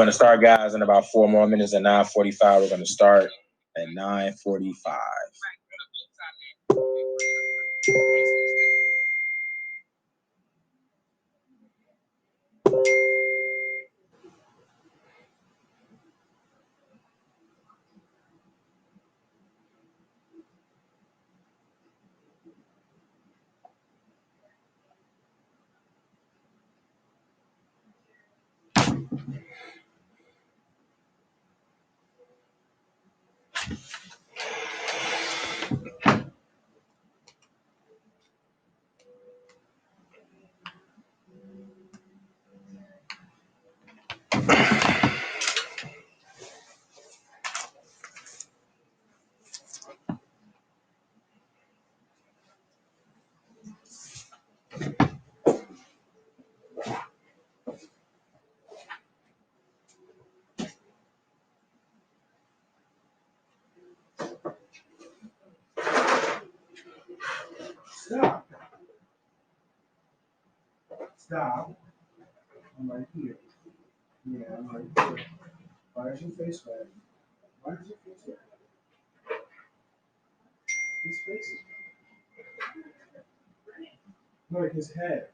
going to start, guys, in about 4 more minutes. At 9:45, we're going to start at 9:45. Stop. Stop. I'm right here. Yeah, I'm right here. Why is your face red? Why is your face red? His face is red. Like his head.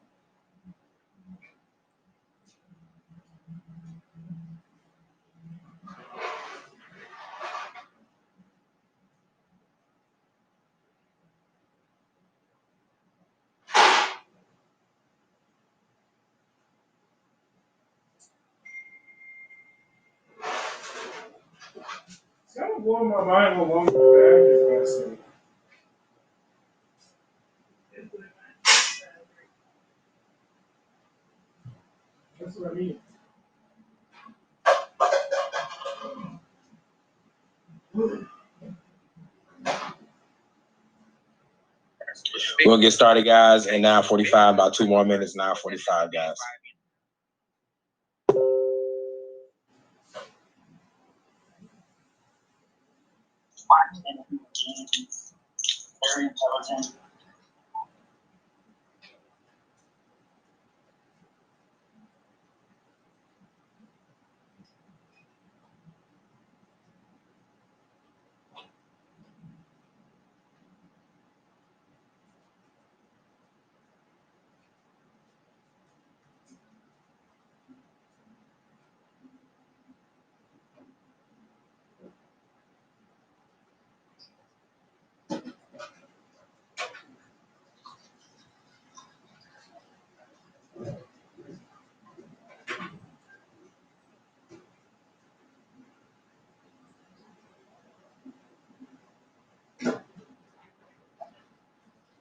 It's kind of blowing my mind how long the bag is lasting. That's what I mean. We'll get started, guys, at 9:45. About 2 more minutes. 9:45, guys. Very intelligent.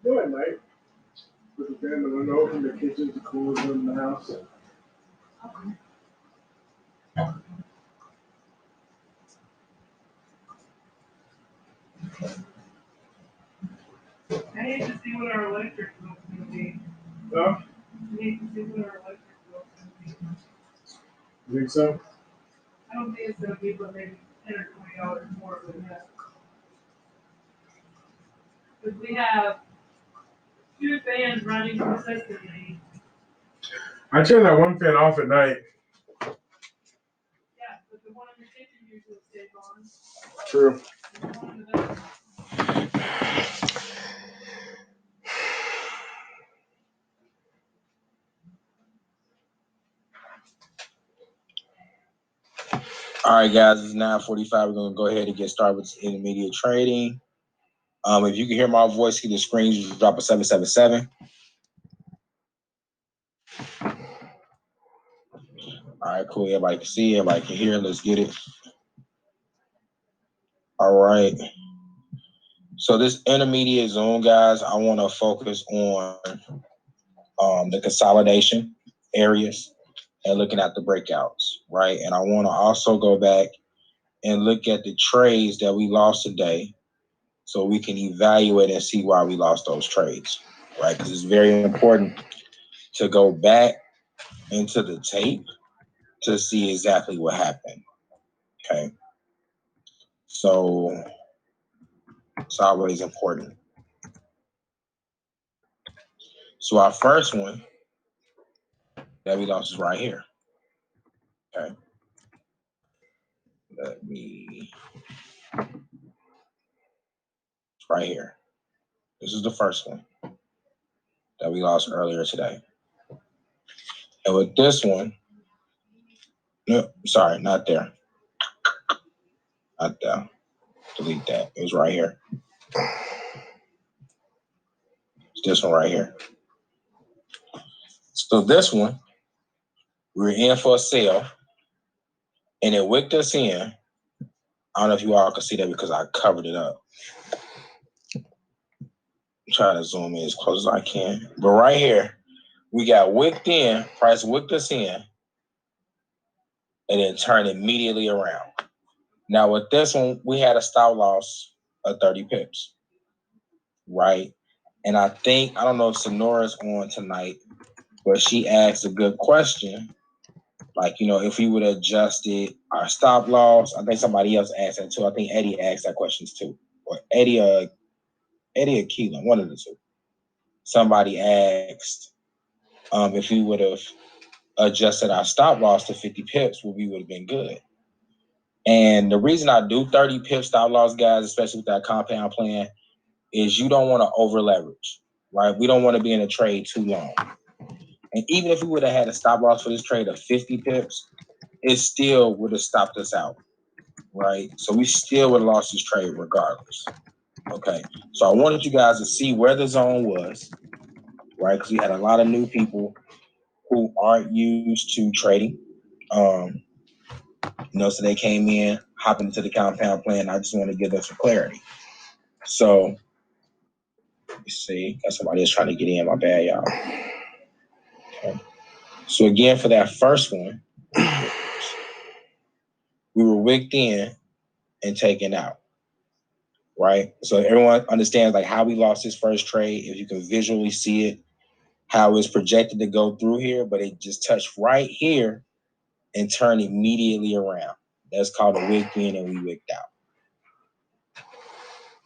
Do it, mate. Put the fan, the window open, the kitchen, the coolest room in the house. I need to see what our electric bill's gonna be. Huh? I need to see what our electric bill's gonna be. You think so? I don't think it's gonna be but maybe $10 or $20 more than that. Because we have 2 fans running consistently. I turn that one fan off at night. Yeah, but the one in the kitchen usually stays on. True. And the one in the bedroom. All right, guys, it's 9:45. We're going to go ahead and get started with intermediate trading. If you can hear my voice, hit the screen, just drop a 777. All right, cool. Everybody can see, everybody can hear. Let's get it. All right. So this intermediate zone, guys, I want to focus on the consolidation areas and looking at the breakouts, right? And I want to also go back and look at the trades that we lost today so we can evaluate and see why we lost those trades, right? Because it's very important to go back into the tape to see exactly what happened, okay? So it's always important. So our first one that we lost is right here, okay? Let me right here. This is the first one that we lost earlier today. And with this one, no, sorry, not there. Not there. Delete that. It was right here. It's this one right here. So this one, we were in for a sale, and it wicked us in. I don't know if you all can see that because I covered it up. I'm trying to zoom in as close as I can. But right here, we got wicked in, price wicked us in, and then turned immediately around. Now with this one, we had a stop loss of 30 pips, right? And I don't know if Sonora's on tonight, but she asked a good question. Like, if we would have adjusted our stop loss, I think somebody else asked that too. I think Eddie asked that question too. Or Eddie or Keelan, one of the two. Somebody asked if we would have adjusted our stop loss to 50 pips, we would have been good. And the reason I do 30 pip stop loss, guys, especially with that compound plan, is you don't want to over leverage, right? We don't want to be in a trade too long. And even if we would have had a stop loss for this trade of 50 pips, it still would have stopped us out, right? So we still would have lost this trade regardless. Okay. So I wanted you guys to see where the zone was, right? Because we had a lot of new people who aren't used to trading. So they came in, hopping into the compound plan. I just want to give them some clarity. So, let's see. Got somebody else trying to get in. My bad, y'all. Okay. So again, for that first one, we were wicked in and taken out, right? So everyone understands like how we lost this first trade. If you can visually see it, how it's projected to go through here, but it just touched right here and turned immediately around. That's called a wicked in and we wicked out.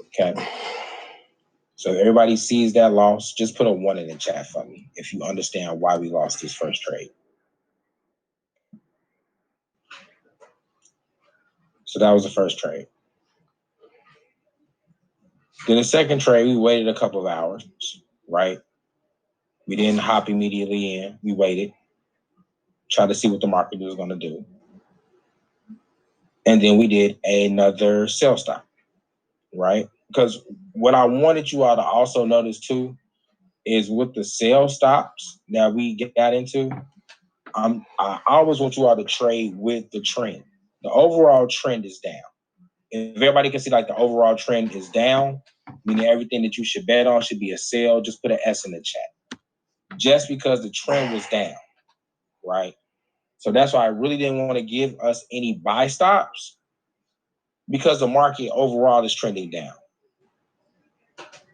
Okay. So everybody sees that loss. Just put a 1 in the chat for me if you understand why we lost this first trade. So that was the first trade. Then the second trade, we waited a couple of hours, right? We didn't hop immediately in. We waited, tried to see what the market was going to do. And then we did another sell stop, right? Because what I wanted you all to also notice too is with the sell stops that we got into, I always want you all to trade with the trend. The overall trend is down. If everybody can see like the overall trend is down, meaning everything that you should bet on should be a sell, just put an S in the chat. Just because the trend was down, right? So that's why I really didn't want to give us any buy stops because the market overall is trending down.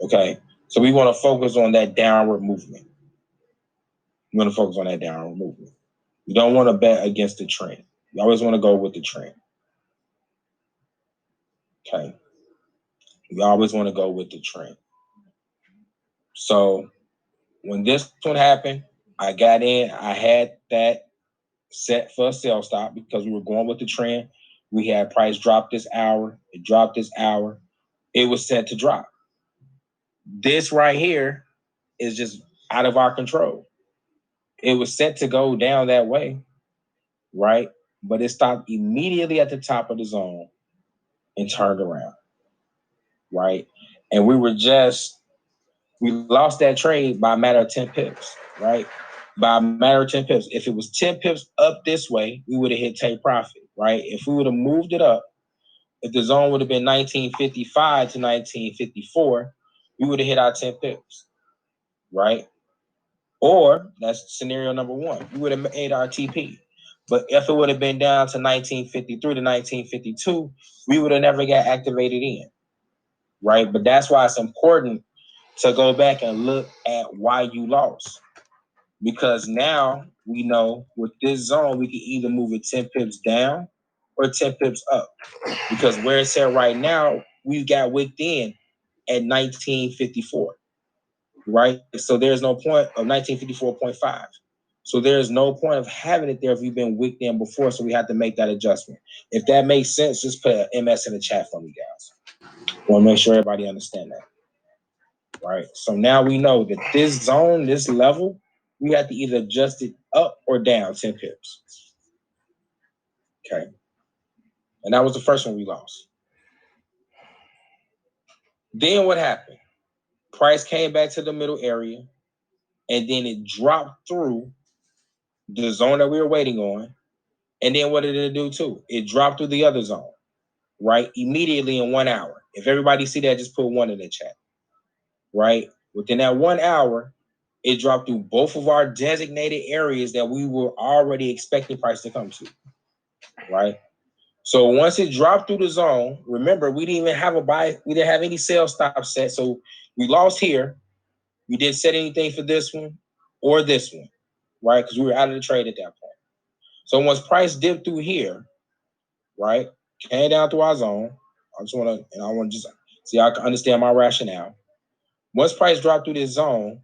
Okay, so we want to focus on that downward movement. We want to focus on that downward movement. You don't want to bet against the trend. You always want to go with the trend. Okay. You always want to go with the trend. So when this one happened, I got in. I had that set for a sell stop because we were going with the trend. We had price drop this hour. It dropped this hour. It was set to drop. This right here is just out of our control. It was set to go down that way, right? But it stopped immediately at the top of the zone and turned around, right? And we lost that trade by a matter of 10 pips, right? By a matter of 10 pips. If it was 10 pips up this way, we would have hit take profit, right? If we would have moved it up, if the zone would have been 1955 to 1954, we would have hit our 10 pips, right? Or that's scenario number one. We would have made our TP. But if it would have been down to 1953 to 1952, we would have never got activated in, right? But that's why it's important to go back and look at why you lost. Because now we know with this zone, we can either move it 10 pips down or 10 pips up. Because where it's at right now, we've got within at 1954, right? So there's no point of 1954.5. So there's no point of having it there if you've been wicked in before. So we have to make that adjustment. If that makes sense, just put an MS in the chat for me, guys. I want to make sure everybody understand that. Right. So now we know that this zone, this level, we have to either adjust it up or down 10 pips. Okay. And that was the first one we lost. Then what happened? Price came back to the middle area, and then it dropped through the zone that we were waiting on. And then what did it do too? It dropped through the other zone, right? Immediately in 1 hour. If everybody see that, just put 1 in the chat, right? Within that 1 hour, it dropped through both of our designated areas that we were already expecting price to come to, right? So once it dropped through the zone, remember, we didn't even have a buy. We didn't have any sell stop set. So we lost here. We didn't set anything for this one or this one, right? Because we were out of the trade at that point. So once price dipped through here, right, came down through our zone. I want to just see I can understand my rationale. Once price dropped through this zone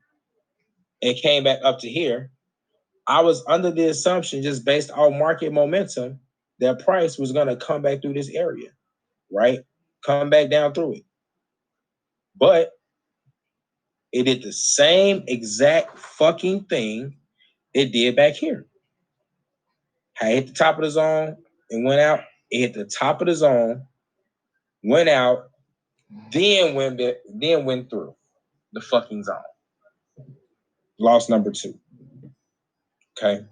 and came back up to here, I was under the assumption, just based on market momentum, that price was going to come back through this area, right? Come back down through it. But it did the same exact fucking thing it did back here. I hit the top of the zone and went out. It hit the top of the zone, went out, then went through the fucking zone. Loss number 2. Okay.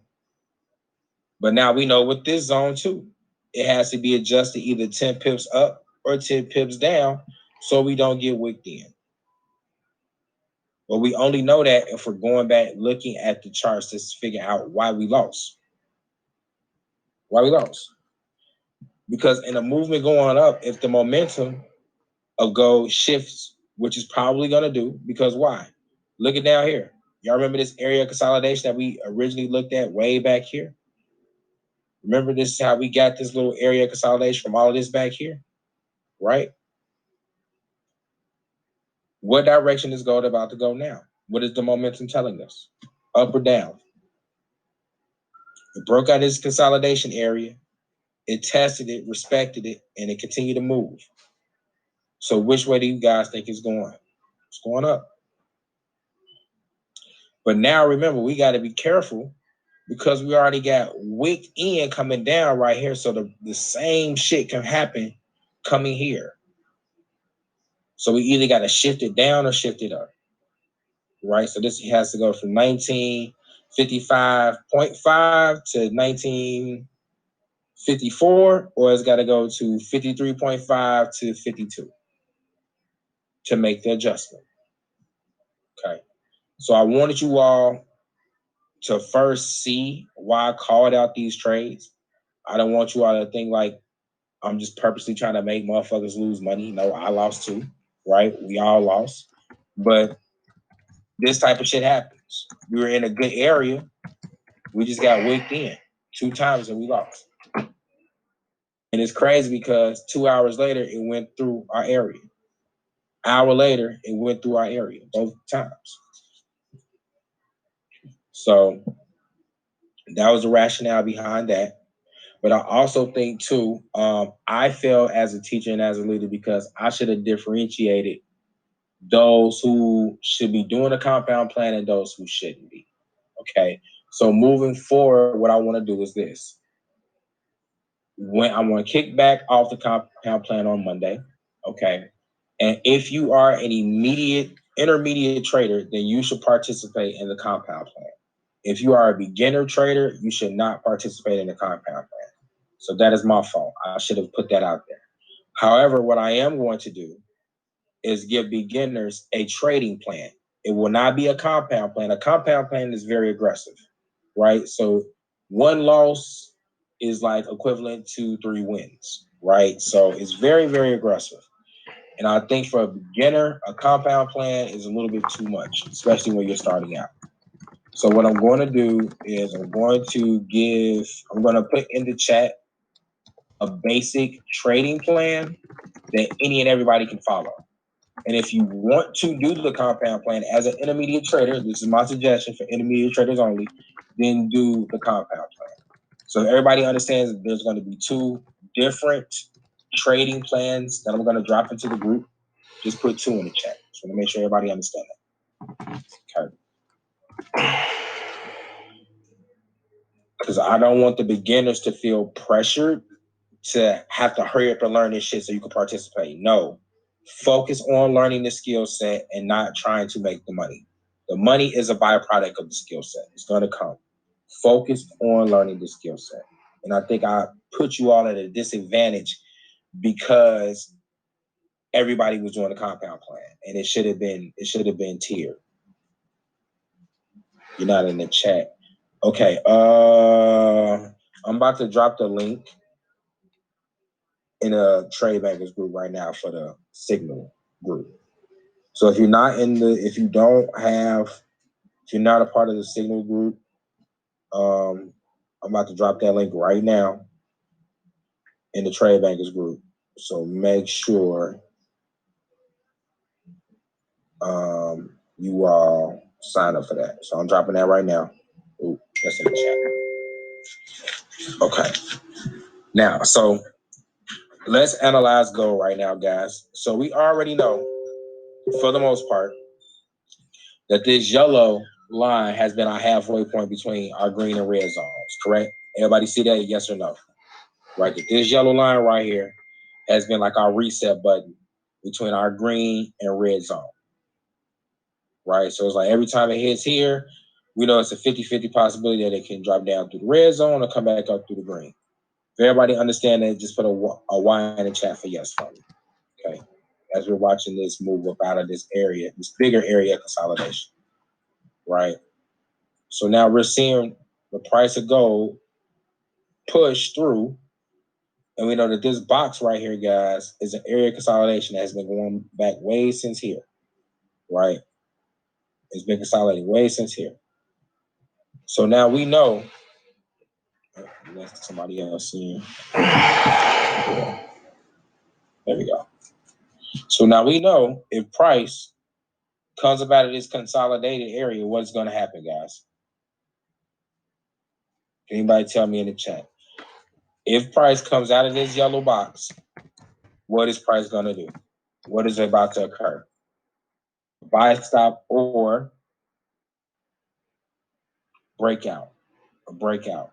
But now we know with this zone too, it has to be adjusted either 10 pips up or 10 pips down so we don't get wicked in. But we only know that if we're going back looking at the charts to figure out why we lost. Why we lost? Because in a movement going up, if the momentum of gold shifts, which is probably going to do, because why? Look at down here. Y'all remember this area consolidation that we originally looked at way back here? Remember this is how we got this little area consolidation from all of this back here, right? What direction is gold about to go now? What is the momentum telling us? Up or down? It broke out this consolidation area. It tested it, respected it, and it continued to move. So which way do you guys think it's going? It's going up. But now remember, we got to be careful because we already got wick in coming down right here. So the same shit can happen coming here. So we either got to shift it down or shift it up. Right? So this has to go from 1955.5 to 1954, or it's got to go to 53.5 to 52 to make the adjustment. Okay. So I wanted you all to first see why I called out these trades. I don't want you all to think like I'm just purposely trying to make motherfuckers lose money. No, I lost too, right? We all lost. But this type of shit happens. We were in a good area. We just got wicked in 2 times and we lost. And it's crazy because 2 hours later, it went through our area. Hour later, it went through our area both times. So that was the rationale behind that. But I also think too, I failed as a teacher and as a leader because I should have differentiated those who should be doing a compound plan and those who shouldn't be. Okay. So moving forward, what I want to do is this. When I want to kick back off the compound plan on Monday. Okay. And if you are an intermediate trader, then you should participate in the compound plan. If you are a beginner trader, you should not participate in the compound plan. So that is my fault. I should have put that out there. However, what I am going to do is give beginners a trading plan. It will not be a compound plan. A compound plan is very aggressive, right? So 1 loss is like equivalent to 3 wins, right? So it's very, very aggressive. And I think for a beginner, a compound plan is a little bit too much, especially when you're starting out. So what I'm going to do is I'm going to put in the chat a basic trading plan that any and everybody can follow. And if you want to do the compound plan as an intermediate trader, this is my suggestion for intermediate traders only, then do the compound plan. So everybody understands that there's going to be two different trading plans that I'm going to drop into the group. Just put 2 in the chat. So to make sure everybody understands that. Okay. Because I don't want the beginners to feel pressured to have to hurry up and learn this shit so you can participate. No. Focus on learning the skill set and not trying to make the money. The money is a byproduct of the skill set. It's going to come. Focus on learning the skill set. And I think I put you all at a disadvantage because everybody was doing the compound plan, and it should have been tiered. You're not in the chat. Okay. I'm about to drop the link in a trade bankers group right now for the Signal group. So if you're not if you're not a part of the Signal group, I'm about to drop that link right now in the trade bankers group. So make sure you all sign up for that. So I'm dropping that right now. Ooh, that's in the chat. Okay. Now, so let's analyze gold right now, guys. So we already know, for the most part, that this yellow line has been our halfway point between our green and red zones, correct? Everybody see that? Yes or no? Right? That this yellow line right here has been like our reset button between our green and red zone. Right? So it's like every time it hits here, we know it's a 50-50 possibility that it can drop down through the red zone or come back up through the green. If everybody understand that, just put a Y in the chat for yes for me. Okay. As we're watching this move up out of this area, this bigger area of consolidation. Right? So now we're seeing the price of gold push through. And we know that this box right here, guys, is an area of consolidation that has been going back way since here. Right? It's been consolidating way since here. So now we know, let somebody else in. There we go. So now we know if price comes up out of this consolidated area, what's going to happen, guys? Anybody tell me in the chat? If price comes out of this yellow box, what is price going to do? What is about to occur? Buy stop or breakout? A breakout,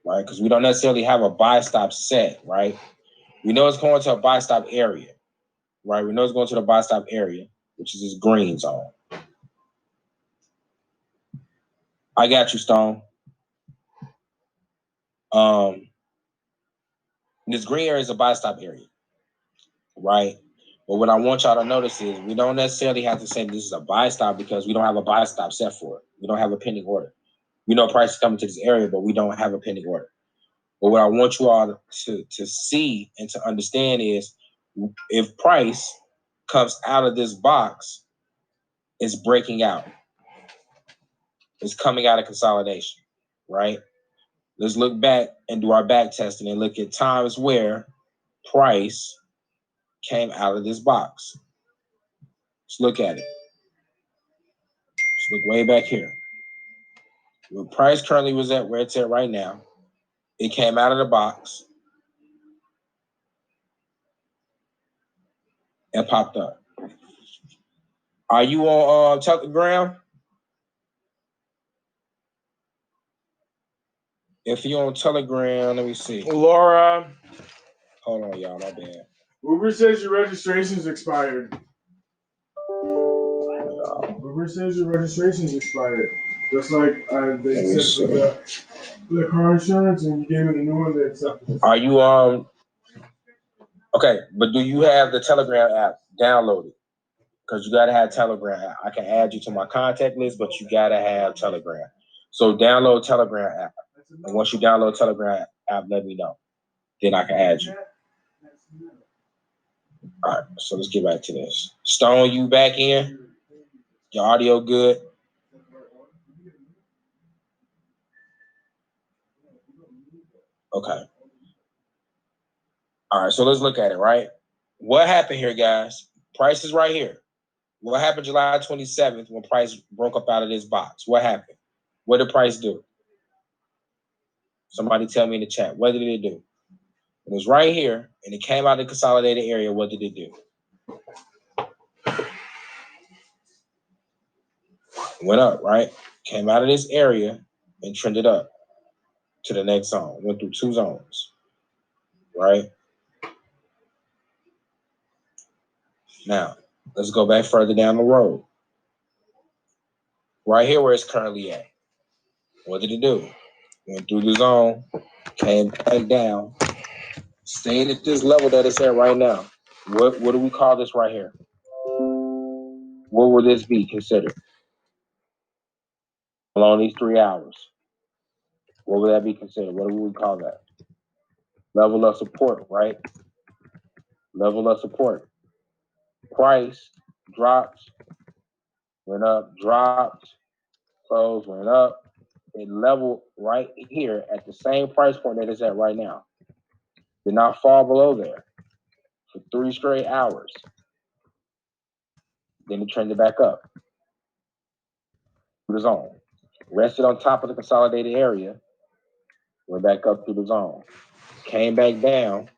right? Because we don't necessarily have a buy stop set, right? We know it's going to a buy stop area, right? We know it's going to the buy stop area, which is this green zone. I got you, Stone. This green area is a buy stop area, right? But what I want y'all to notice is we don't necessarily have to say this is a buy stop because we don't have a buy stop set for it. We don't have a pending order. We know price is coming to this area, but we don't have a pending order. But what I want you all to see and to understand is if price comes out of this box, it's breaking out. It's coming out of consolidation, right? Let's look back and do our back testing and look at times where price came out of this box. Let's look at it. Let's look way back here. Where price currently was at, where it's at right now, it came out of the box and popped up. Are you on Telegram? If you're on Telegram, let me see. Laura. Hold on, y'all, my bad. Uber says your registration's expired. Uber says your registration's expired. Just like they said for the car insurance, and you gave me the new one that's up. Are you okay, but do you have the Telegram app downloaded? Because you gotta have Telegram app. I can add you to my contact list, but you gotta have Telegram. So download Telegram app. And once you download Telegram app, let me know. Then I can add you. All right, so let's get back to this. Stone, you back in? Your audio good? Okay. All right, so let's look at it, right? What happened here, guys? Price is right here. What happened July 27th when price broke up out of this box? What happened? What did price do? Somebody tell me in the chat. What did it do? It was right here, and it came out of the consolidated area. What did it do? It went up, right? Came out of this area and trended up to the next zone. Went through two zones, right? Now, let's go back further down the road. Right here where it's currently at. What did it do? Went through the zone, came back down, stayed at this level that it's at right now. What do we call this right here? What will this be considered? Along these 3 hours. What would that be considered? What do we call that? Level of support, right? Level of support. Price dropped, went up, dropped, closed, went up. It leveled right here at the same price point that it's at right now. Did not fall below there for 3 straight hours. Then it trended back up. The zone. Rested on top of the consolidated area. Went back up to the zone. Came back down.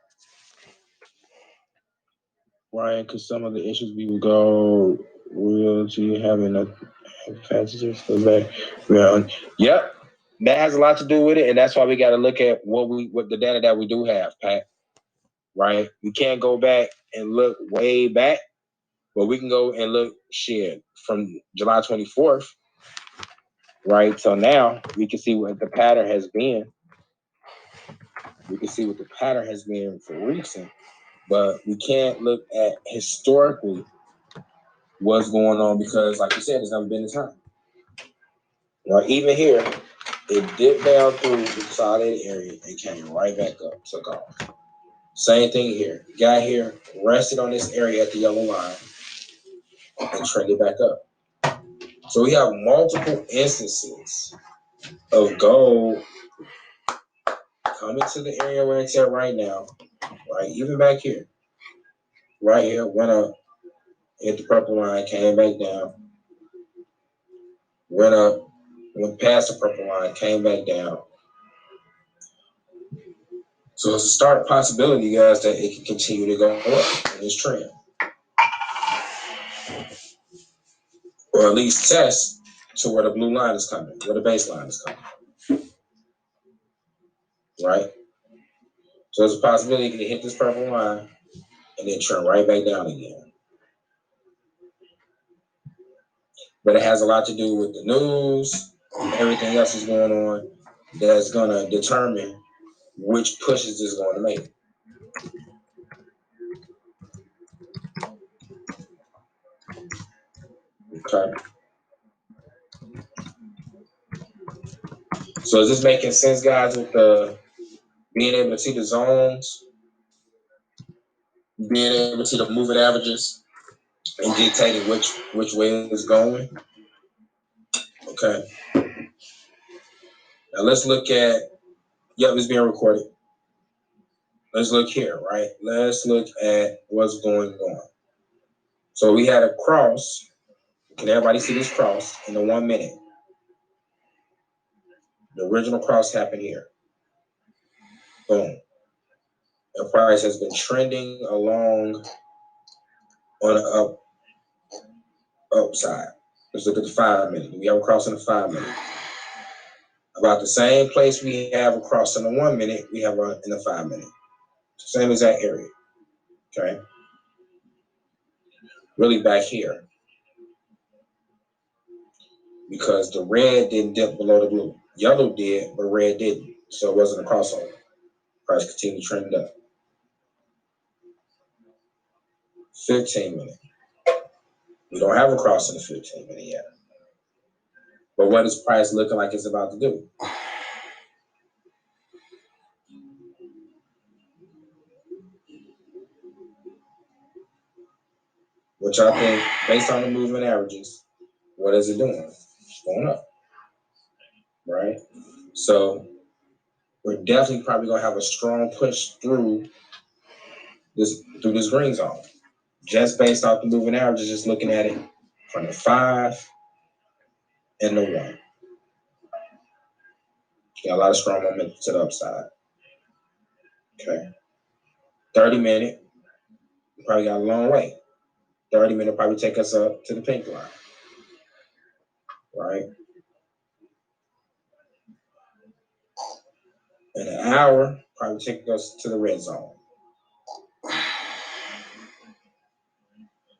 Ryan, because some of the issues we would go, will you having a passengers go back? Yep. That has a lot to do with it, and that's why we got to look at what the data that we do have, Pat. Right? We can't go back and look way back, but we can go and look from July 24th, right? So now we can see what the pattern has been. We can see what the pattern has been for recent, but we can't look at historically what's going on because, like you said, it's never been the time. Right? Even here, it dipped down through the consolidated area and came right back up, took off. Same thing here. Got here, rested on this area at the yellow line, and trended back up. So we have multiple instances of gold coming to the area where it's at right now, right? Even back here, right here, went up, hit the purple line, came back down, went up, went past the purple line, came back down. So it's a start possibility, guys, that it can continue to go up in this trend. Or at least test to where the blue line is coming, where the baseline is coming. Right? So there's a possibility it can hit this purple line and then turn right back down again. But it has a lot to do with the news, everything else is going on that's going to determine which pushes it's going to make. Okay. So is this making sense, guys, with being able to see the zones, being able to see the moving averages, and dictating which way it's going? Okay. Now let's look at, it's being recorded. Let's look here, right? Let's look at what's going on. So we had a cross. Can everybody see this cross in the 1 minute? The original cross happened here. Boom. The price has been trending along on the upside. Let's look at the 5 minute. We have a cross in the 5 minute. About the same place we have a cross in the 1 minute, we have in the 5 minute. Same exact area. Okay. Really back here. Because the red didn't dip below the blue. Yellow did, but red didn't. So it wasn't a crossover. Price continued to trend up. 15 minute. We don't have a cross in the 15 minute yet. But what is price looking like it's about to do? Which I think, based on the moving averages, what is it doing? It's going up. Right? So we're definitely probably gonna have a strong push through this green zone. Just based off the moving averages, just looking at it from the 5 and the 1. Got a lot of strong momentum to the upside. Okay. 30-minute, we probably got a long way. 30-minute probably take us up to the pink line. Right? And an hour probably take us to the red zone.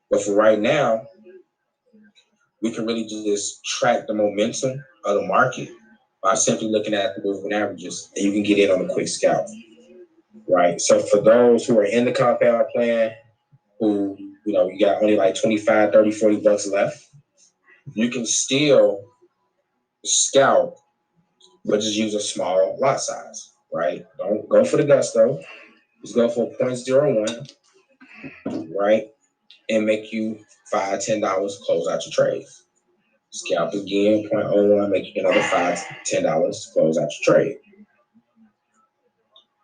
But for right now, we can really just track the momentum of the market by simply looking at the moving averages, and you can get in on a quick scalp. Right. So for those who are in the compound plan, who, you got only like 25, 30, 40 bucks left, you can still scalp, but just use a small lot size. Right. Don't go for the gusto. Just go for 0.01, right? And make you $5, $10 close out your trade. Scalp again, 0.01, make you another $5, $10 to close out your trade.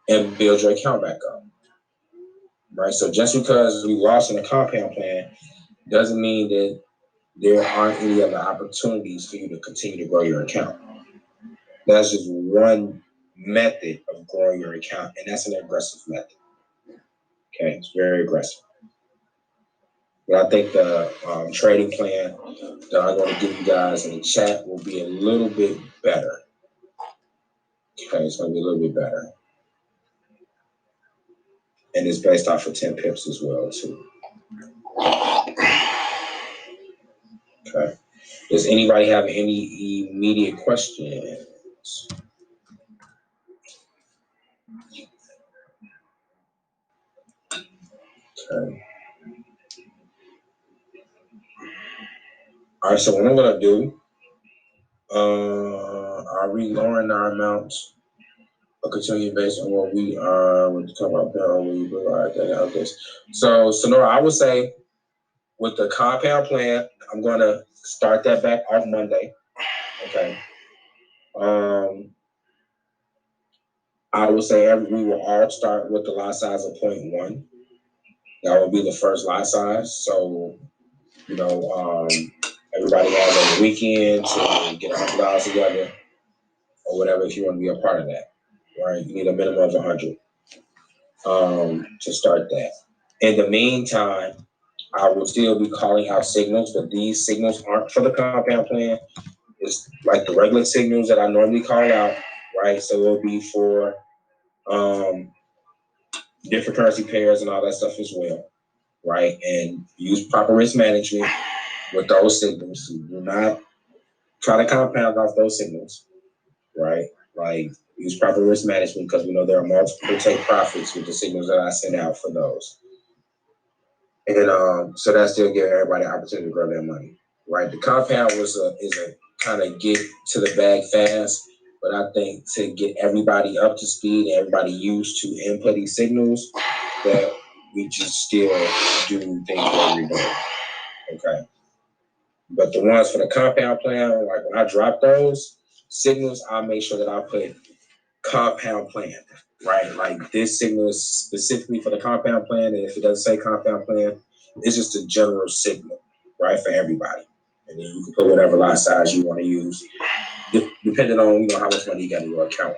And build your account back up. Right? So just because we lost in the compound plan doesn't mean that there aren't any other opportunities for you to continue to grow your account. That's just one method of growing your account, and that's an aggressive method. Okay, it's very aggressive. But I think the trading plan that I'm going to give you guys in the chat will be a little bit better. Okay, it's going to be a little bit better. And it's based off of 10 pips as well, too. Okay. Does anybody have any immediate questions? Okay. All right, so what I'm going to do, are we lowering our amounts or continue based on what we are with the compound plan? We provide that out this. So, Sonora, I would say with the compound plan, I'm going to start that back off Monday. Okay. I would say we will all start with the lot size of 0.1. That will be the first lot size. So, everybody has a weekend to get $100 together or whatever if you want to be a part of that. Right? You need a minimum of 100 to start that. In the meantime, I will still be calling out signals, but these signals aren't for the compound plan. It's like the regular signals that I normally call out, right? So it'll be for different currency pairs and all that stuff as well, right? And use proper risk management with those signals. So do not try to compound off those signals, right? Like use proper risk management because we know there are multiple take profits with the signals that I send out for those. And so that still give everybody an opportunity to grow their money, right? The compound is a kind of get to the bag fast, but I think to get everybody up to speed and everybody used to input these signals, that we just still do things that we're doing, okay? But the ones for the compound plan, like when I drop those signals, I'll make sure that I put compound plan, right? Like this signal is specifically for the compound plan, and if it doesn't say compound plan, it's just a general signal, right, for everybody. And then you can put whatever lot size you want to use, depending on how much money you got in your account.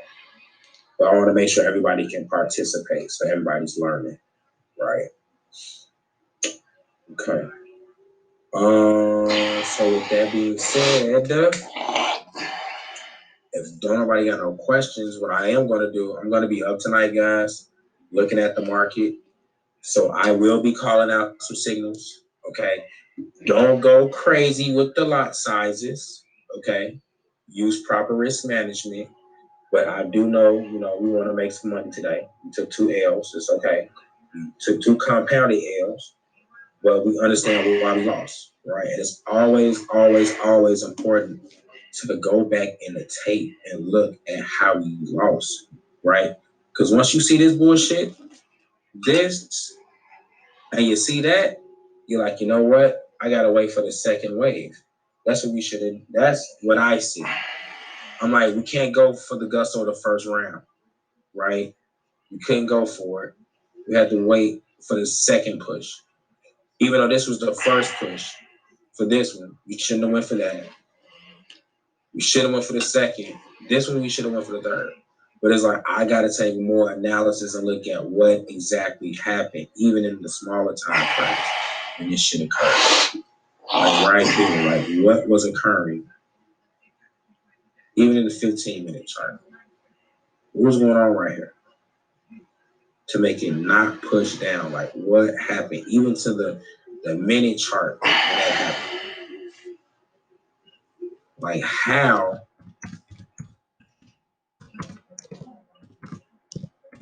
But I want to make sure everybody can participate, so everybody's learning, right? Okay. So with that being said, if don't nobody got no questions, what I am going to do, I'm going to be up tonight, guys, looking at the market. So I will be calling out some signals, okay? Don't go crazy with the lot sizes, okay? Use proper risk management. But I do know, we want to make some money today. We took 2 L's, it's okay. We took 2 compounded L's, but we understand why we lost, right? And it's always, always, always important to go back in the tape and look at how we lost, right? Because once you see this bullshit, and you see that, you're like, you know what? I gotta wait for the second wave. That's what we should have. That's what I see. I'm like, we can't go for the gusto of the first round, right? We couldn't go for it. We had to wait for the second push. Even though this was the first push for this one, we shouldn't have went for that. We should have went for the second. This one we should have went for the third. But it's like I gotta take more analysis and look at what exactly happened, even in the smaller time frames when this shit occurred. Like right here, like what was occurring, even in the 15-minute chart. What was going on right here to make it not push down? Like what happened, even to the minute chart when that happened? Like how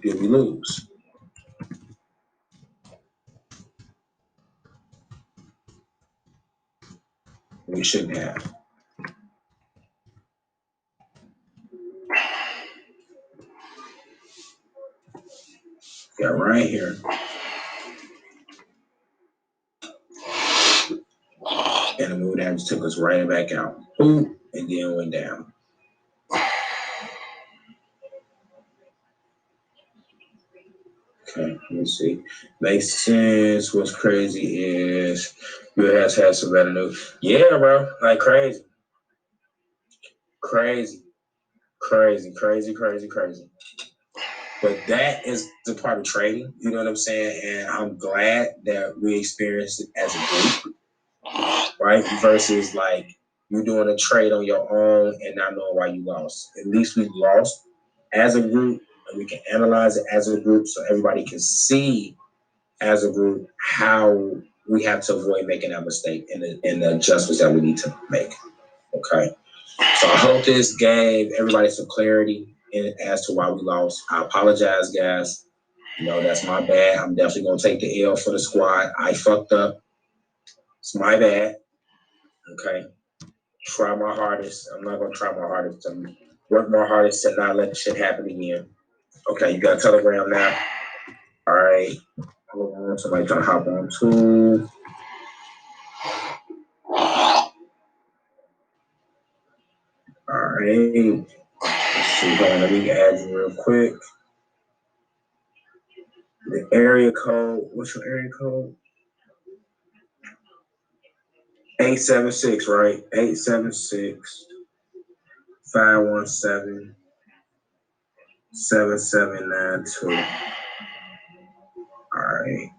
did we lose? We shouldn't have. Yeah, right here. And the moving average took us right back out. Boom, and then went down. Okay, let me see. Makes sense. What's crazy is you has had some better news. Yeah, bro. Like crazy. Crazy. Crazy, crazy, crazy, crazy. But that is the part of trading, you know what I'm saying? And I'm glad that we experienced it as a group, right? Versus like you doing a trade on your own and not knowing why you lost. At least we lost as a group and we can analyze it as a group so everybody can see as a group how we have to avoid making that mistake and the adjustments that we need to make. Okay. So I hope this gave everybody some clarity as to why we lost. I apologize, guys. You know, that's my bad. I'm definitely going to take the L for the squad. I fucked up. It's my bad. Okay. Try my hardest. I'm not going to try my hardest to work my hardest to not let shit happen again. Okay, you got a Telegram now. All right. Hold on. Somebody trying to hop on too. All right. Let's see. Hold on. Let me add you real quick. The area code. What's your area code? 876, right? 876 517 7792. All right.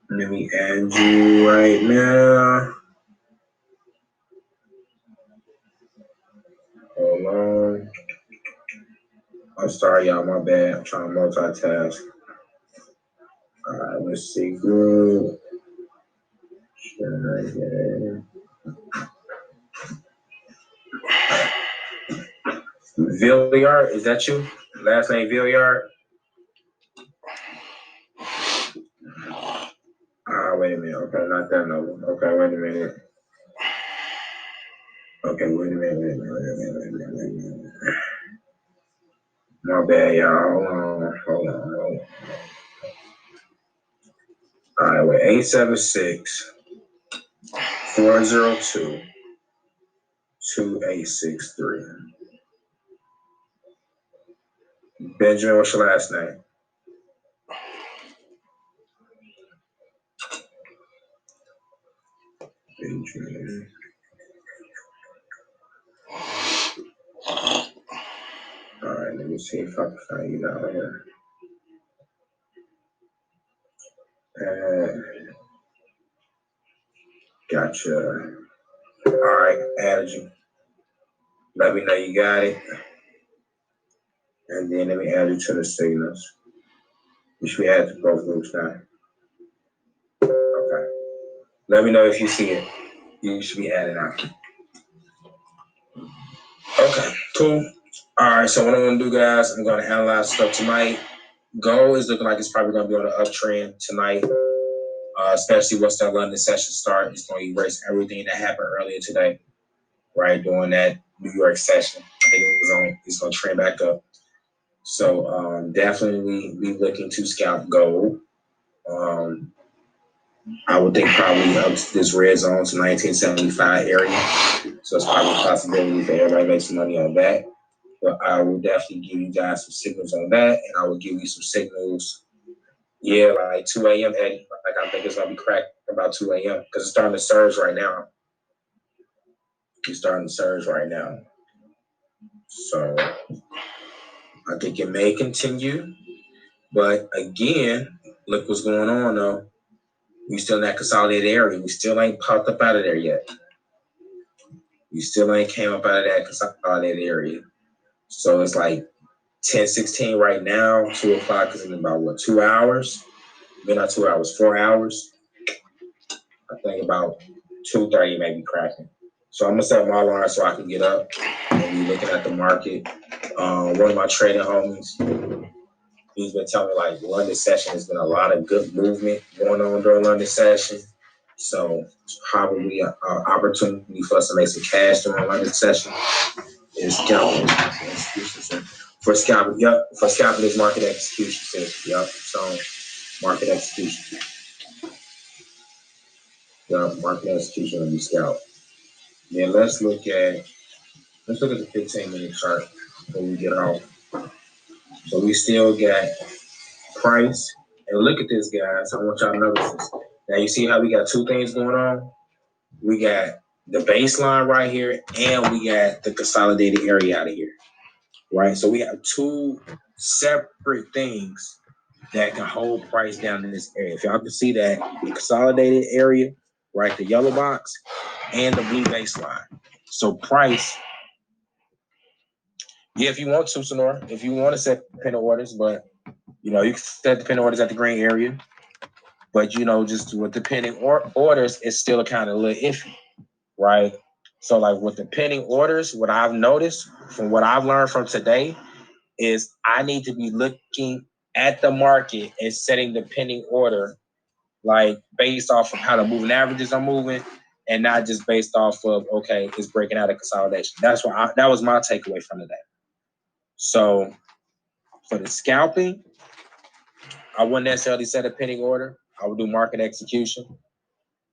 Let me add you right now. Hold on. I'm sorry, y'all. My bad. I'm trying to multitask. All right. Let's see. Group. Right here. Villiard, is that you? Last name Villiard? Wait a minute. Okay, not that number. Okay, wait a minute. Okay, wait a minute. My bad, y'all. Hold on. All right, wait. 876 402 2863. Benjamin, what's your last name? Benjamin. All right, let me see if I can find you down here. Gotcha. All right, added you. Let me know you got it. And then let me add you to the signals. You should be added to both groups now. Okay. Let me know if you see it. You should be added out. Okay, cool. All right, so what I'm going to do, guys, I'm going to analyze stuff tonight. Gold is looking like it's probably going to be on the uptrend tonight, especially once that London session starts. It's going to erase everything that happened earlier today, right, during that New York session. I think it's going to trend back up. So definitely be looking to scalp gold. I would think probably up to this red zone to 1975 area. So it's probably a possibility for everybody to make some money on that. But I will definitely give you guys some signals on that, and I will give you some signals. Yeah, like 2 a.m. Eddie. Like I think it's gonna be cracked about 2 a.m. because it's starting to surge right now. It's starting to surge right now. So I think it may continue. But again, look what's going on though. We still in that consolidated area. We still ain't popped up out of there yet. We still ain't came up out of that consolidated area. So it's like 10:16 right now. 2 o'clock is in about what, 2 hours? Maybe not 2 hours, 4 hours. I think about 2:30 maybe cracking. So I'm gonna set my alarm so I can get up and be looking at the market. One of my trading homies, he's been telling me like London session has been a lot of good movement going on during London session. So it's probably an opportunity for us to make some cash during London session. Is scalping for scalping. Yep, for scalping is market execution. Yep, so market execution. Yep, market execution will be scalp. Then let's look at the 15-minute chart before we get off. So we still got price. And look at this, guys. I want y'all to notice this. Now you see how we got two things going on? We got the baseline right here, and we got the consolidated area out of here. Right? So we have two separate things that can hold price down in this area. If y'all can see that, the consolidated area, right, the yellow box, and the blue baseline. So price, yeah, if you want to, Sonora, if you want to set pin orders, but you know, you can set the pin orders at the green area. But you know, just with the pending orders, it's still kind of a little iffy, right? So like with the pending orders, what I've noticed from what I've learned from today is I need to be looking at the market and setting the pending order like based off of how the moving averages are moving and not just based off of, okay, it's breaking out of consolidation. That was my takeaway from today. So for the scalping, I wouldn't necessarily set a pending order. I would do market execution.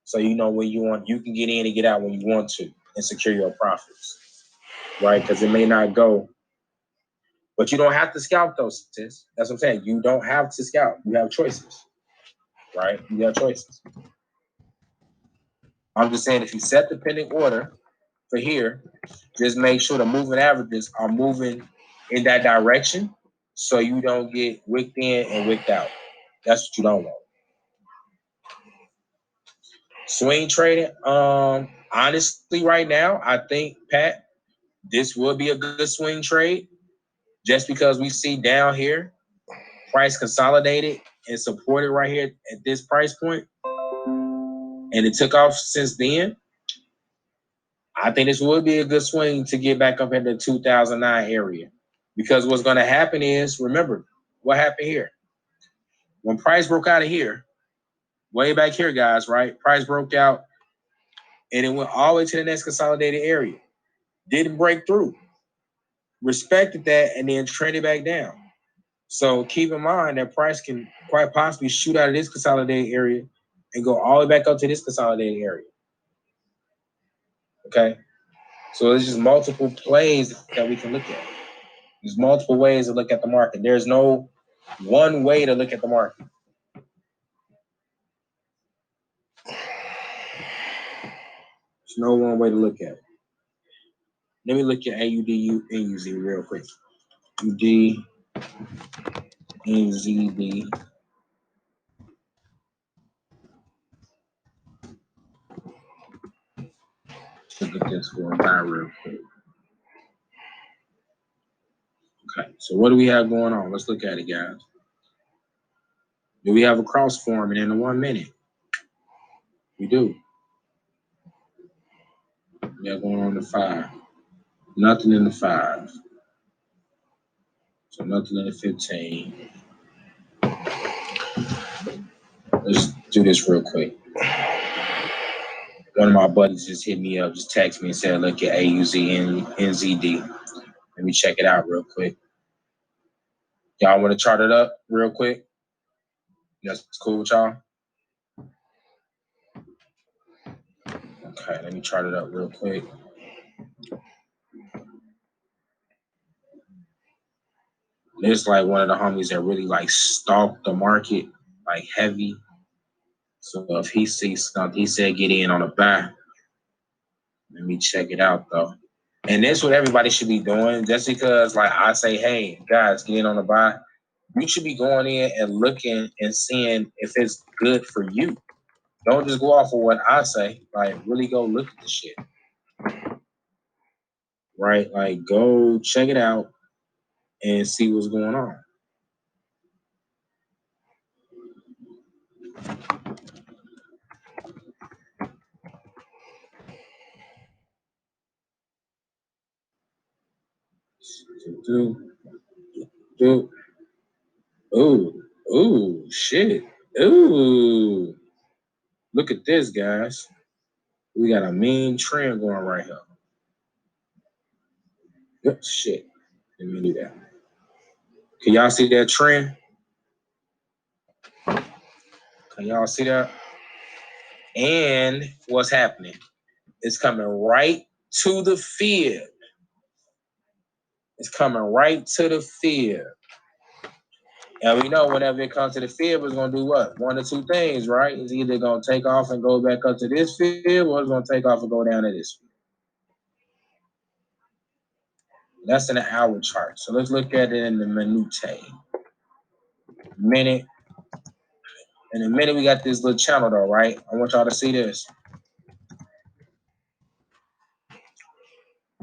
So you know when you can get in and get out when you want to and secure your profits, right? Because it may not go, but you don't have to scalp those, sis. That's what I'm saying. You don't have to scalp. You have choices, right? You have choices. I'm just saying if you set the pending order for here, just make sure the moving averages are moving in that direction so you don't get wicked in and wicked out. That's what you don't want. Swing trading, honestly, right now, I think, Pat, this will be a good swing trade just because we see down here price consolidated and supported right here at this price point, and it took off since then. I think this would be a good swing to get back up in the 2009 area because what's going to happen is, remember what happened here when price broke out of here, way back here, guys, right? Price broke out and it went all the way to the next consolidated area, didn't break through, respected that, and then trended back down. So keep in mind that price can quite possibly shoot out of this consolidated area and go all the way back up to this consolidated area. Okay. So there's just multiple plays that we can look at. There's multiple ways to look at the market. There's no one way to look at the market. There's no one way to look at it. Let me look at AUD, NUZ real quick. UD, NZD. Look at this for a buy real quick. Okay, so what do we have going on? Let's look at it, guys. Do we have a cross forming in the 1 minute? We do. We have going on the 5. Nothing in the 5. So nothing in the 15. Let's do this real quick. One of my buddies just hit me up, just text me and said, look at AUZ and NZD. Let me check it out real quick. Y'all want to chart it up real quick? That's cool with y'all? Okay, let me chart it up real quick. This is like one of the homies that really like stalked the market, like heavy. So if he sees something, he said get in on a buy. Let me check it out though. And that's what everybody should be doing. Just because like I say, hey guys, get in on a buy, you should be going in and looking and seeing if it's good for you. Don't just go off of what I say. Like really go look at the shit. Right? Like go check it out and see what's going on. Do, do. Ooh, ooh, shit. Ooh. Look at this, guys. We got a mean trend going right here. Yep, shit. Let me do that. Can y'all see that trend? Can y'all see that? And what's happening? It's coming right to the field. It's coming right to the field. And we know whenever it comes to the field, it's going to do what? One or two things, right? It's either going to take off and go back up to this field, or it's going to take off and go down to this field. That's in the hour chart. So let's look at it in the minute. Minute. In a minute, we got this little channel though, right? I want y'all to see this.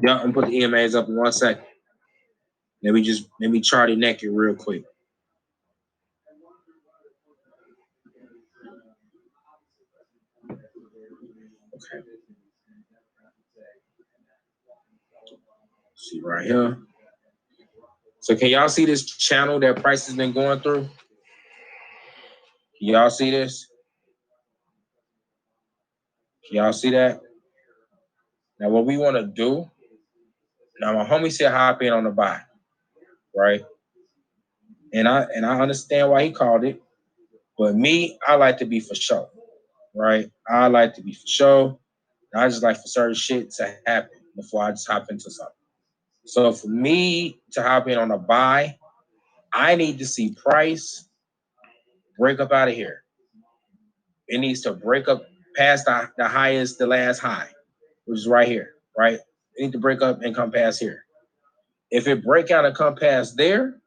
Yeah, I'm put the EMAs up in 1 second. Let me chart it naked real quick. Okay. See right here. So can y'all see this channel that price has been going through? Can y'all see this? Can y'all see that? Now what we want to do, now my homie said hop in on the buy, right? And I understand why he called it, but me, I like to be for sure, right? I like to be for sure. I just like for certain shit to happen before I just hop into something. So for me to hop in on a buy, I need to see price break up out of here. It needs to break up past the highest, the last high, which is right here, right? It needs to break up and come past here. If it break out and come past there,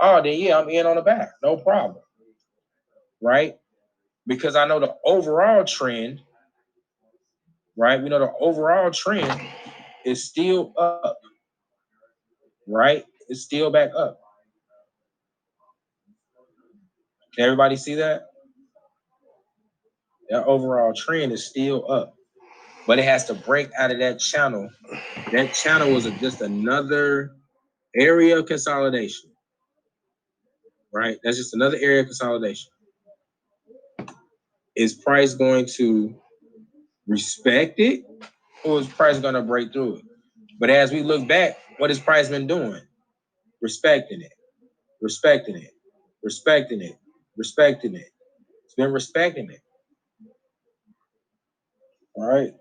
oh, then yeah, I'm in on the back. No problem, right? Because I know the overall trend, right? We know the overall trend is still up, right? It's still back up. Can everybody see that? That overall trend is still up, but it has to break out of that channel. That channel was just another area of consolidation, right? That's just another area of consolidation. Is price going to respect it, or is price going to break through it? But as we look back, what has price been doing? Respecting it, respecting it, respecting it, respecting it. It's been respecting it. All right.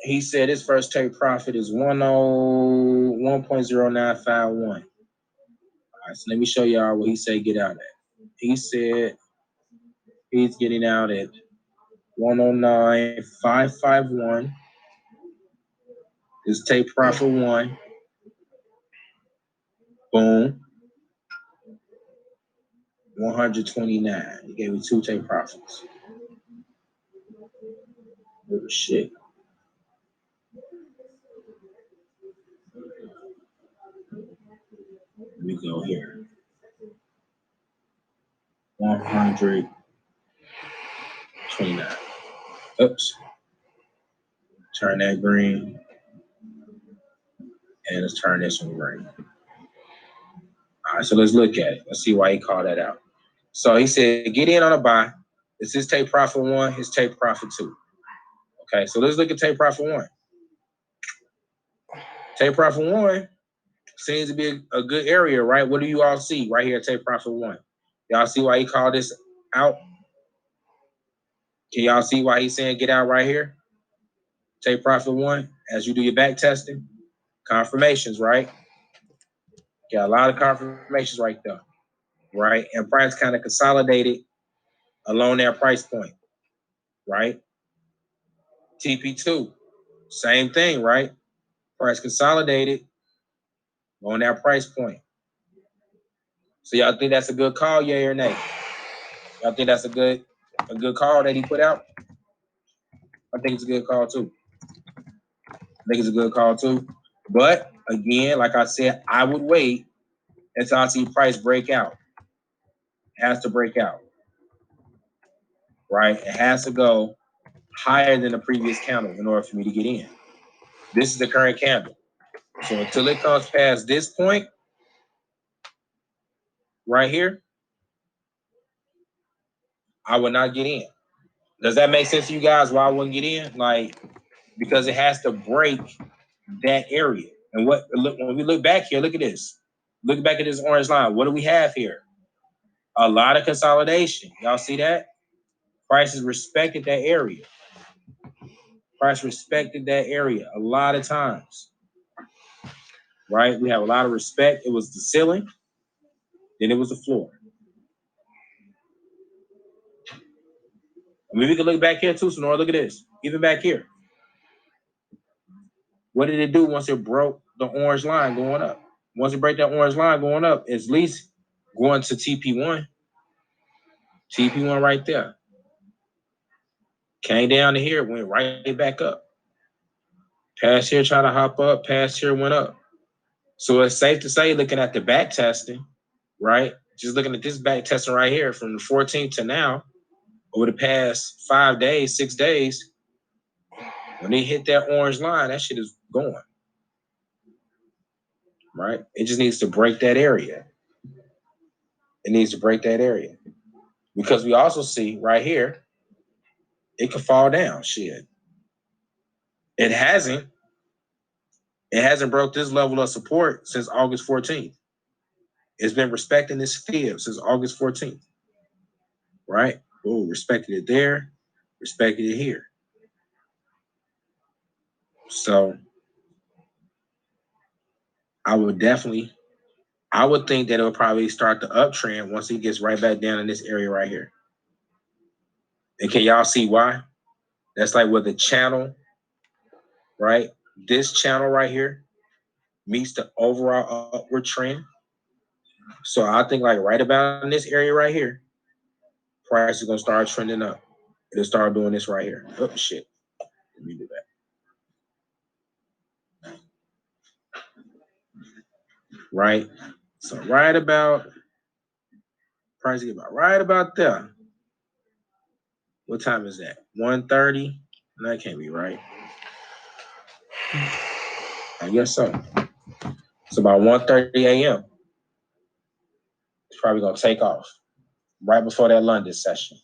He said his first take profit is 101.0951. All right, so let me show y'all what he said get out at. He said he's getting out at 109.551. His take profit one. Boom. 129. He gave me 2 take profits. Oh shit. Let me go here. 129. Oops. Turn that green. And let's turn this one green. All right, so let's look at it. Let's see why he called that out. So he said, get in on a buy. This is take profit 1, his take profit 2. Okay, so let's look at take profit 1. Take profit 1 seems to be a good area, right? What do you all see right here at take profit 1? Y'all see why he called this out? Can y'all see why he's saying get out right here? Take profit 1 as you do your back testing. Confirmations, right? Got a lot of confirmations right there, right? And price kind of consolidated along that price point, right? TP2, same thing, right? Price consolidated on that price point. So y'all think that's a good call, yay or nay? Y'all think that's a good call that he put out? I think it's a good call too. I think it's a good call too. But again, like I said, I would wait until I see price break out. It has to break out, right? It has to go higher than the previous candle in order for me to get in. This is the current candle. So until it comes past this point right here, I would not get in. Does that make sense to you guys why I wouldn't get in? Like, because it has to break that area. And when we look back here, look at this. Look back at this orange line. What do we have here? A lot of consolidation. Y'all see that? Prices respected that area. Price respected that area a lot of times. Right? We have a lot of respect. It was the ceiling, then it was the floor. I mean, we can look back here too, Sonora. Look at this. Even back here. What did it do once it broke the orange line going up? Once it break that orange line going up, it's at least going to TP1. TP1 right there. Came down to here, went right back up. Past here, tried to hop up. Past here, went up. So it's safe to say, looking at the back testing, right? Just looking at this back testing right here from the 14th to now, over the past 5 days, 6 days, when they hit that orange line, that shit is going, right? It just needs to break that area. It needs to break that area. Because we also see right here, it could fall down. Shit. It hasn't. It hasn't broke this level of support since August 14th. It's been respecting this fib since August 14th. Right? Oh, respected it there, respected it here. So I would think that it would probably start the uptrend once it gets right back down in this area right here. And can y'all see why? That's like where the channel, right? This channel right here meets the overall upward trend. So I think like right about in this area right here, price is gonna start trending up. It'll start doing this right here. Oh shit. Let me do that. Right? So right about price get about right about there. What time is that? 1:30? That can't be right. I guess so. It's about 1:30 a.m. It's probably gonna take off right before that London session.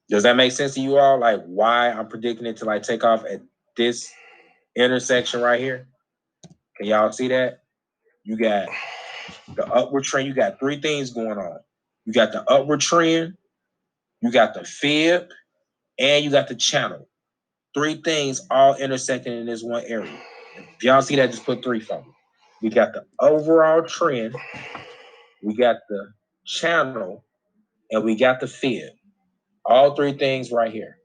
Does that make sense to you all? Like why I'm predicting it to like take off at this intersection right here? Can y'all see that? You got the upward trend. You got 3 things going on. You got the upward trend, you got the fib, and you got the channel. 3 things all intersecting in this one area. If y'all see that, just put 3 for me. We got the overall trend, we got the channel, and we got the fib. All 3 things right here.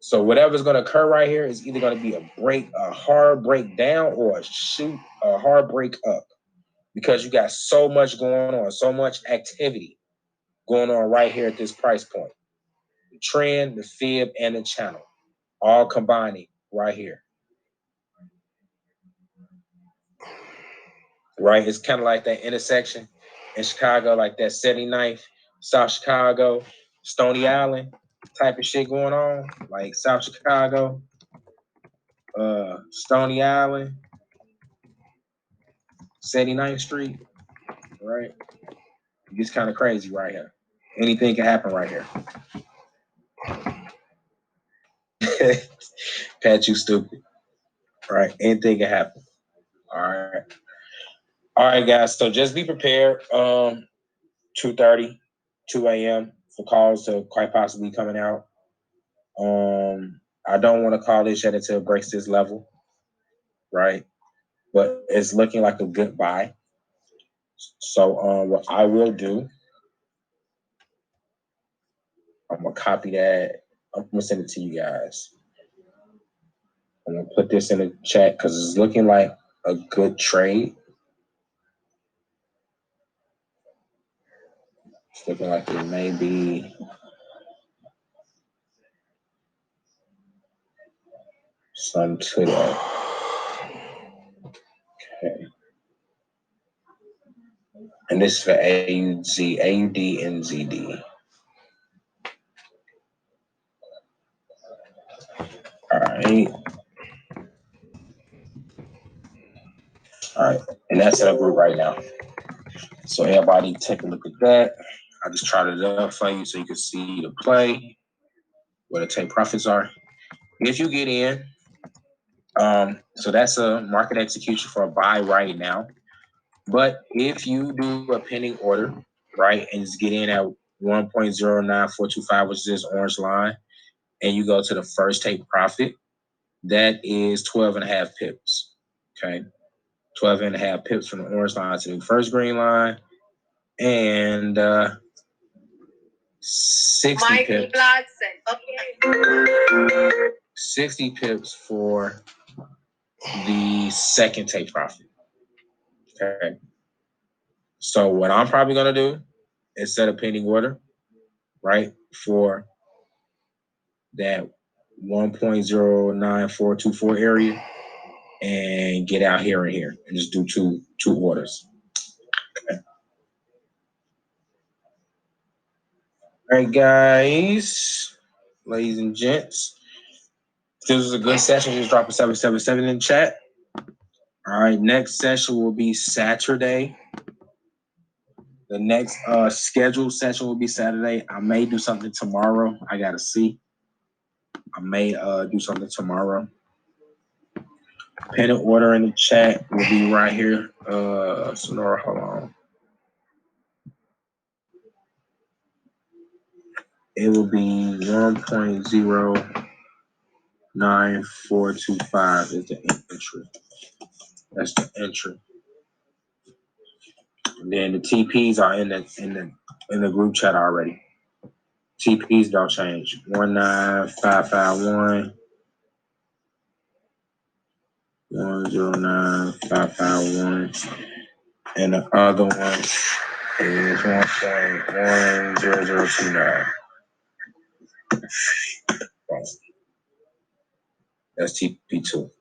So whatever's going to occur right here is either going to be a hard break down, or a hard break up, because you got so much going on, so much activity going on right here at this price point. The trend, the fib, and the channel all combining right here. Right? It's kind of like that intersection in Chicago, like that 79th, South Chicago, Stony Island type of shit going on, like South Chicago, Stony Island, 79th Street, right? It gets kind of crazy right here. Anything can happen right here. Pat, you stupid. Right? Anything can happen. All right. All right, guys. So just be prepared. 2:30, 2 a.m. for calls to quite possibly coming out. I don't want to call this yet until it breaks this level, right? But it's looking like a good buy. So what I will do I'm gonna copy that. I'm gonna send it to you guys. I'm gonna put this in the chat because it's looking like a good trade. It's looking like it may be some to that. Okay. And this is for AUD, and ZD. All right. All right. And that's in a group right now. So everybody take a look at that. I just tried it up for you so you can see the play, where the take profits are. If you get in, so that's a market execution for a buy right now. But if you do a pending order, right, and just get in at 1.09425, which is this orange line, and you go to the first take profit, that is 12 and a half pips. Okay. 12 and a half pips from the orange line to the first green line. And 60 pips. 60 pips for the second take profit. Okay. So what I'm probably gonna do is set a pending order, right, for that 1.09424 area and get out here and here and just do two orders. Okay. All right, guys, ladies and gents. If this was a good session, just drop a 777 in the chat. All right, next session will be Saturday. The next scheduled session will be Saturday. I may do something tomorrow. I gotta see. I may do something tomorrow. Pen and order in the chat will be right here. Sonora, hold on. It will be 1.09425 is the entry. That's the entry. And then the TPs are in the group chat already. TPs don't change. 19551. 109551. And the other one is 1.1029. That's TP2.